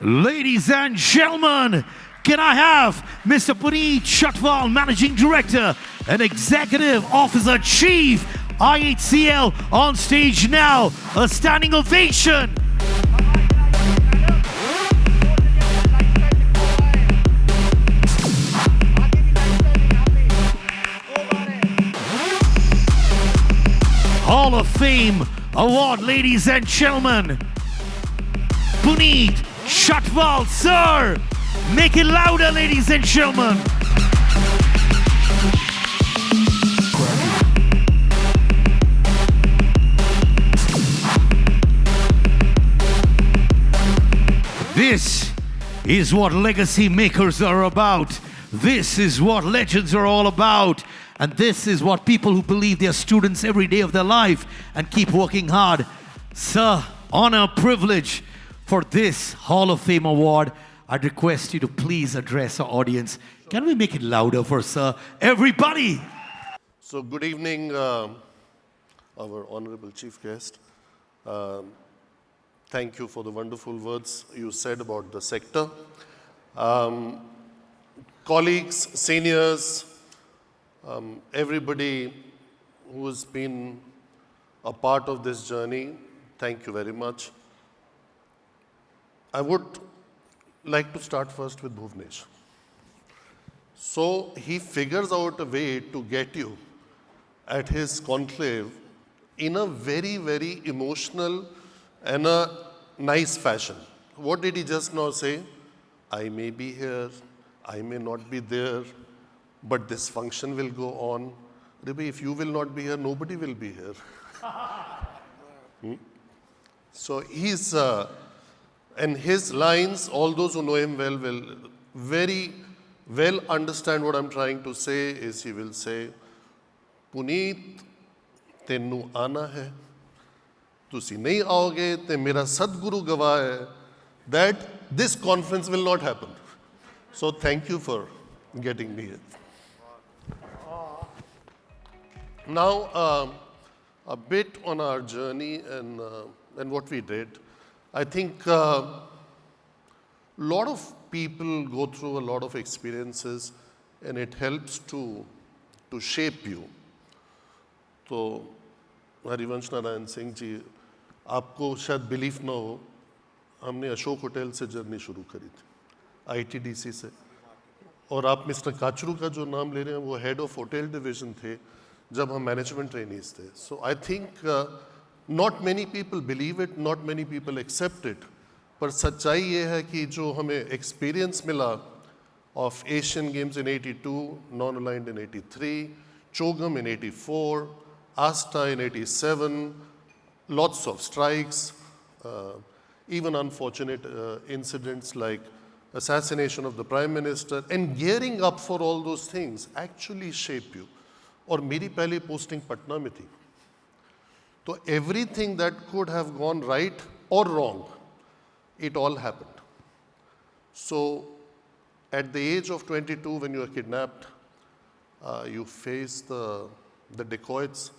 Ladies and gentlemen, can I have Mr. Puneet Chhatwal, Managing Director and Executive Officer Chief, IHCL, on stage now. A standing ovation. Hall of Fame Award, ladies and gentlemen. Puneet Chhatwal, sir. Make it louder, ladies and gentlemen. This is what legacy makers are about. This is what legends are all about. And this is what people who believe they're students every day of their life and keep working hard. Sir, honor, privilege for this Hall of Fame award. I'd request you to please address our audience. Can we make it louder for Sir? Everybody! So good evening, our honorable chief guest. Thank you for the wonderful words you said about the sector. Colleagues, seniors, everybody who has been a part of this journey, thank you very much. I would like to start first with Bhuvnesh. So he figures out a way to get you at his conclave in a very, very emotional and a nice fashion. What did he just now say? I may be here, I may not be there, but this function will go on. Maybe if you will not be here, nobody will be here. So he's, and his lines, all those who know him well will very well understand what I'm trying to say is he will say, Puneet, tenu aana hai, tusi nahi aoge, te mera Sadguru gawaa hai, that this conference will not happen. So thank you for getting me here. Now, a bit on our journey and what we did. I think a lot of people go through a lot of experiences and it helps to shape you. So, Harivansh Narain Singh ji, आपको शायद belief ना हो, हमने Ashok hotel से journey शुरू करी थी, ITDC से, और आप मिस्टर काचरू का जो नाम ले रहे हैं वो हेड ऑफ होटल डिवीजन थे जब हम मैनेजमेंट ट्रेनीज थे. So I think not many people believe it, not many people accept it. पर सच्चाई ये है कि जो हमें experience मिला of Asian Games in 82, non-aligned in 83, Chogam in 84, Asta in 87, lots of strikes, even unfortunate incidents like assassination of the Prime Minister, and gearing up for all those things actually shape you. और मेरी पहली posting Patna में थी. So everything that could have gone right or wrong, it all happened. So at the age of 22, when you are kidnapped, you face the dacoits.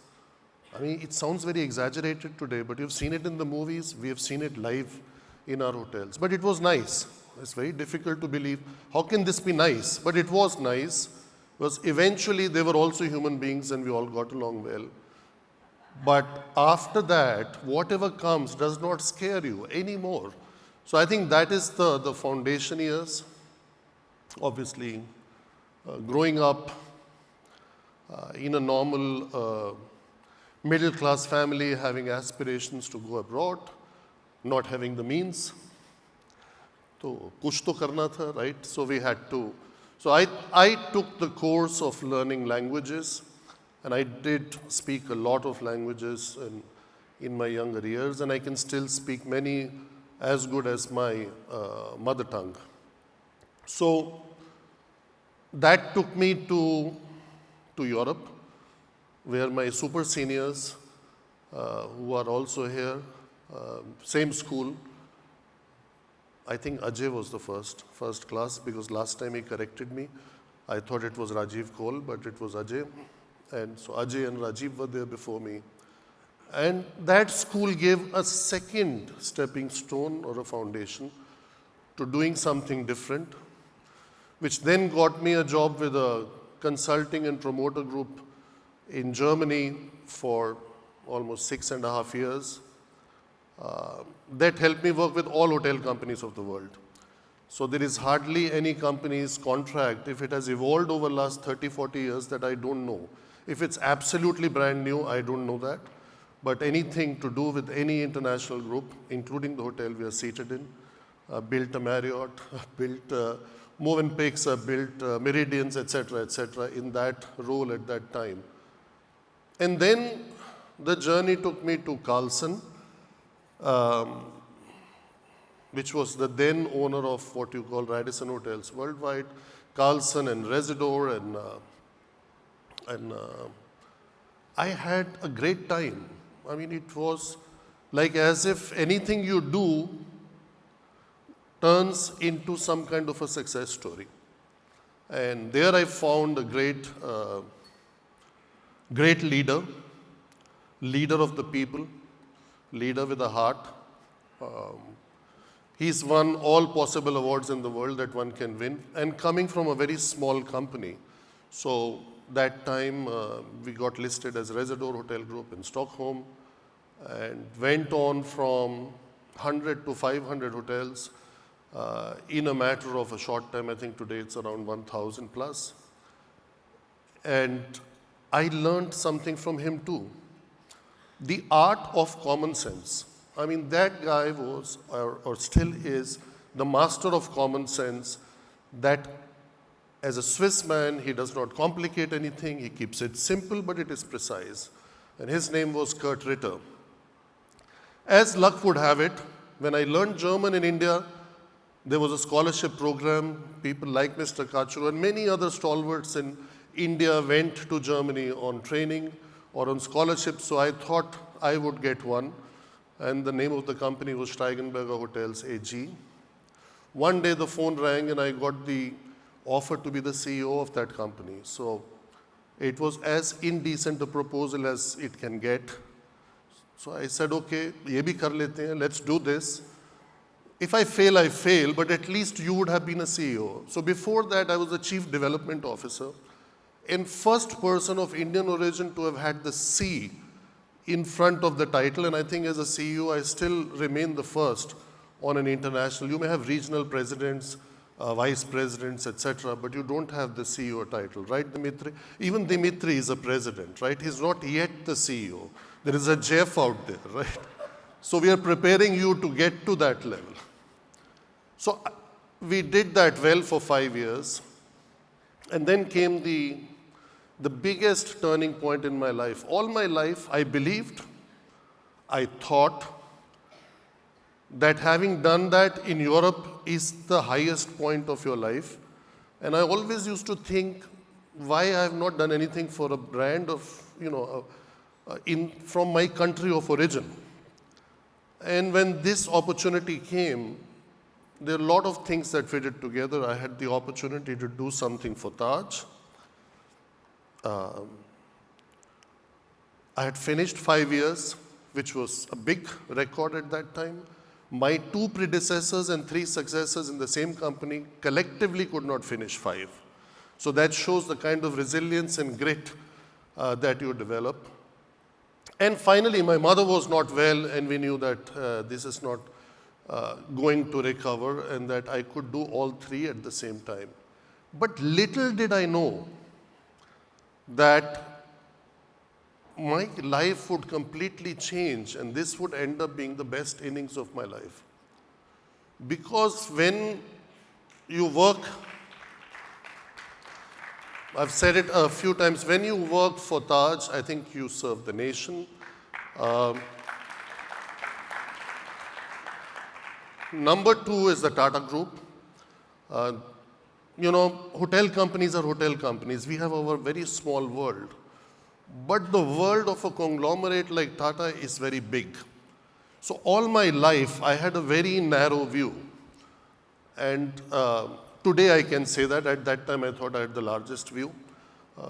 I mean, it sounds very exaggerated today, but you've seen it in the movies. We have seen it live in our hotels. But it was nice. It's very difficult to believe. How can this be nice? But it was nice because eventually they were also human beings and we all got along well. But after that, whatever comes does not scare you anymore. So I think that is the foundation years. Obviously, growing up in a normal middle-class family, having aspirations to go abroad, not having the means. So, kuch to karna tha, right? So we had to. So I took the course of learning languages. And I did speak a lot of languages in my younger years, and I can still speak many as good as my mother tongue. So that took me to Europe, where my super seniors, who are also here, same school. I think Ajay was the first class, because last time he corrected me. I thought it was Rajiv Kaul, but it was Ajay. And so Ajay and Rajiv were there before me. And that school gave a second stepping stone or a foundation to doing something different, which then got me a job with a consulting and promoter group in Germany for almost 6.5 years. That helped me work with all hotel companies of the world. So there is hardly any company's contract, if it has evolved over the last 30, 40 years, that I don't know. If it's absolutely brand new, I don't know that. But anything to do with any international group, including the hotel we are seated in, built a Marriott, built Movenpix, built Meridians, etc., in that role at that time. And then the journey took me to Carlson, which was the then owner of what you call Radisson Hotels worldwide, Carlson and Residor, and I had a great time. I mean, it was like as if anything you do turns into some kind of a success story. And there I found a great leader of the people, leader with a heart. He's won all possible awards in the world that one can win, and coming from a very small company. So that time we got listed as Residor Hotel Group in Stockholm and went on from 100 to 500 hotels in a matter of a short time. I think today it's around 1,000 plus. And I learned something from him too. The art of common sense. I mean, that guy was, or still is, the master of common sense, that as a Swiss man, he does not complicate anything. He keeps it simple, but it is precise. And his name was Kurt Ritter. As luck would have it, when I learned German in India, there was a scholarship program. People like Mr. Kachuru and many other stalwarts in India went to Germany on training or on scholarship. So I thought I would get one. And the name of the company was Steigenberger Hotels AG. One day the phone rang and I got the offer to be the CEO of that company. So it was as indecent a proposal as it can get. So I said, okay, ye bhi kar lete hain, let's do this. If I fail, but at least you would have been a CEO. So before that, I was a chief development officer and first person of Indian origin to have had the C in front of the title. And I think as a CEO, I still remain the first on an international. You may have regional presidents, vice presidents, etc., but you don't have the CEO title, right, Dimitri? Even Dimitri is a president, right? He's not yet the CEO. There is a Jeff out there, right? So we are preparing you to get to that level. So we did that well for 5 years. And then came the biggest turning point in my life. All my life, I believed, I thought that having done that in Europe is the highest point of your life. And I always used to think why I have not done anything for a brand of, from my country of origin. And when this opportunity came, there are a lot of things that fitted together. I had the opportunity to do something for Taj. I had finished 5 years, which was a big record at that time. My 2 predecessors and 3 successors in the same company collectively could not finish 5. So that shows the kind of resilience and grit that you develop. And finally, my mother was not well, and we knew that this is not going to recover and that I could do all 3 at the same time. But little did I know that my life would completely change and this would end up being the best innings of my life. Because when you work, I've said it a few times, when you work for Taj, I think you serve the nation. Number 2 is the Tata Group. Hotel companies are hotel companies. We have our very small world. But the world of a conglomerate like Tata is very big. So all my life, I had a very narrow view. And today I can say that. At that time, I thought I had the largest view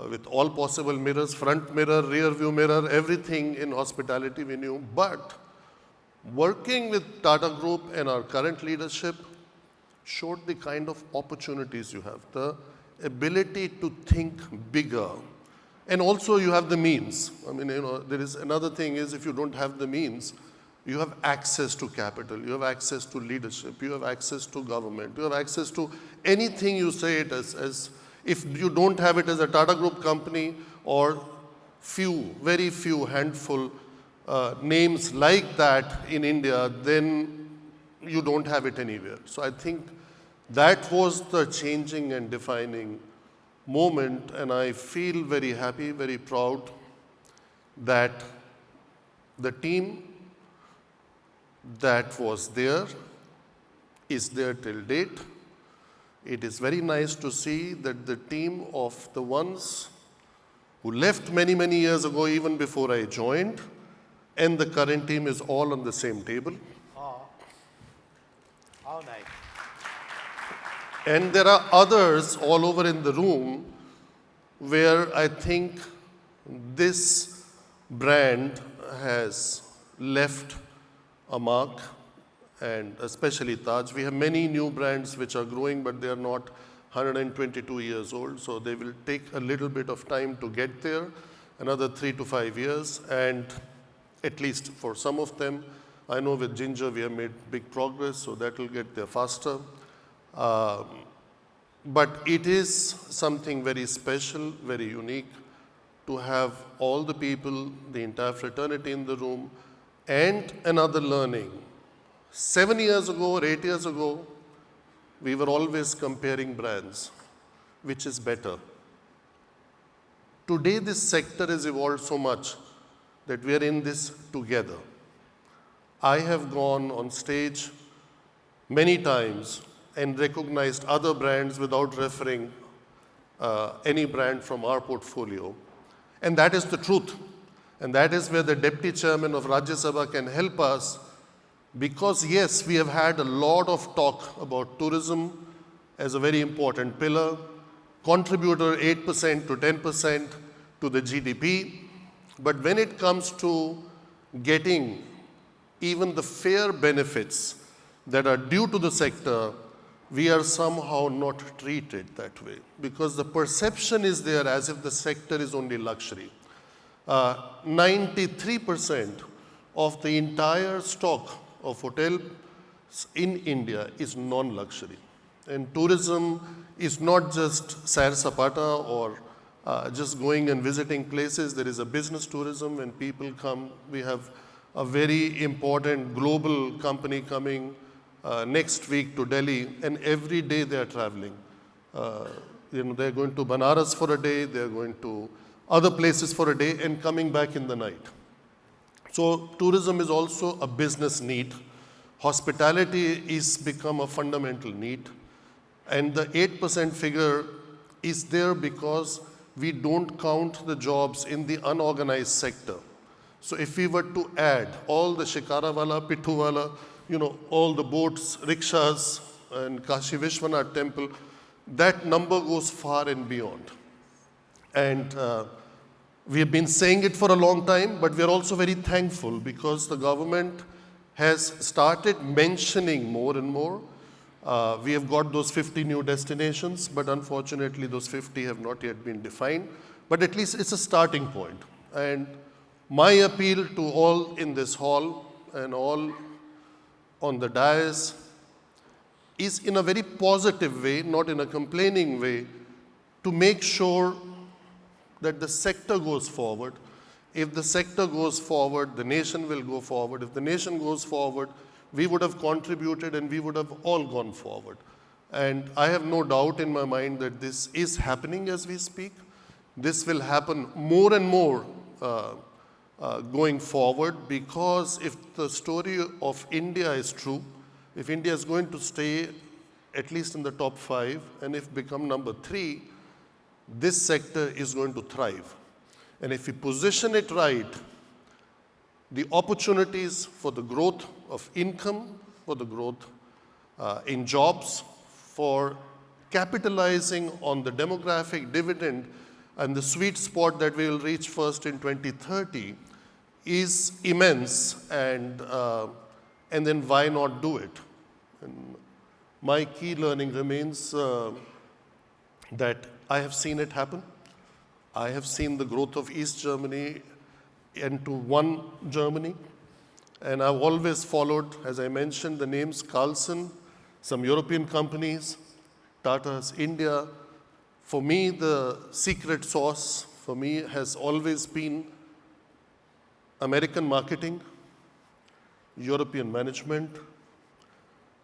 with all possible mirrors, front mirror, rear view mirror, everything in hospitality we knew. But working with Tata Group and our current leadership, showed the kind of opportunities you have, the ability to think bigger. And also you have the means. I mean, there is another thing is if you don't have the means, you have access to capital, you have access to leadership, you have access to government, you have access to anything you say it as if you don't have it as a Tata Group company or very few handful names like that in India, then you don't have it anywhere. So I think that was the changing and defining moment, and I feel very happy, very proud that the team that was there is there till date. It is very nice to see that the team of the ones who left many, many years ago, even before I joined, and the current team is all on the same table. Oh, how nice. And there are others all over in the room where I think this brand has left a mark, and especially Taj. We have many new brands which are growing, but they are not 122 years old, so they will take a little bit of time to get there, another 3 to 5 years, and at least for some of them, I know with Ginger we have made big progress, so that will get there faster. But it is something very special, very unique to have all the people, the entire fraternity in the room, and another learning. 7 years ago or 8 years ago, we were always comparing brands, which is better. Today, this sector has evolved so much that we are in this together. I have gone on stage many times and recognized other brands without referring any brand from our portfolio. And that is the truth. And that is where the Deputy Chairman of Rajya Sabha can help us, because yes, we have had a lot of talk about tourism as a very important pillar, contributor 8% to 10% to the GDP. But when it comes to getting even the fair benefits that are due to the sector, we are somehow not treated that way, because the perception is there as if the sector is only luxury. 93% of the entire stock of hotels in India is non-luxury. And tourism is not just Sair Sapata or just going and visiting places. There is a business tourism. When people come, we have a very important global company coming next week to Delhi, and every day they are traveling. They're going to Banaras for a day, they're going to other places for a day, and coming back in the night. So tourism is also a business need. Hospitality is become a fundamental need. And the 8% figure is there because we don't count the jobs in the unorganized sector. So if we were to add all the Shikarawala, Pithuwala, all the boats, rickshaws, and Kashi Vishwanath temple, that number goes far and beyond. And we have been saying it for a long time, but we are also very thankful because the government has started mentioning more and more. We have got those 50 new destinations, but unfortunately those 50 have not yet been defined. But at least it's a starting point. And my appeal to all in this hall and all on the dais is in a very positive way, not in a complaining way, to make sure that the sector goes forward. If the sector goes forward, the nation will go forward. If the nation goes forward, we would have contributed and we would have all gone forward. And I have no doubt in my mind that this is happening as we speak. This will happen more and more going forward, because if the story of India is true, if India is going to stay at least in the top 5 and if become number 3, this sector is going to thrive. And if we position it right, the opportunities for the growth of income, for the growth in jobs, for capitalizing on the demographic dividend and the sweet spot that we will reach first in 2030 is immense, and then why not do it? And my key learning remains that I have seen it happen. I have seen the growth of East Germany into one Germany. And I've always followed, as I mentioned, the names Carlson, some European companies, Tata's India. For me, the secret sauce for me has always been American marketing, European management,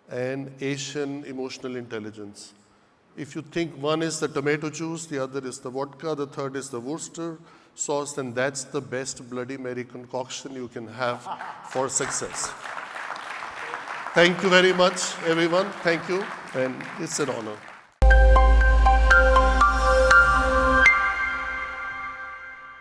and Asian emotional intelligence. If you think one is the tomato juice, the other is the vodka, the third is the Worcester sauce, then that's the best Bloody Mary concoction you can have for success. Thank you very much, everyone. Thank you, and it's an honor.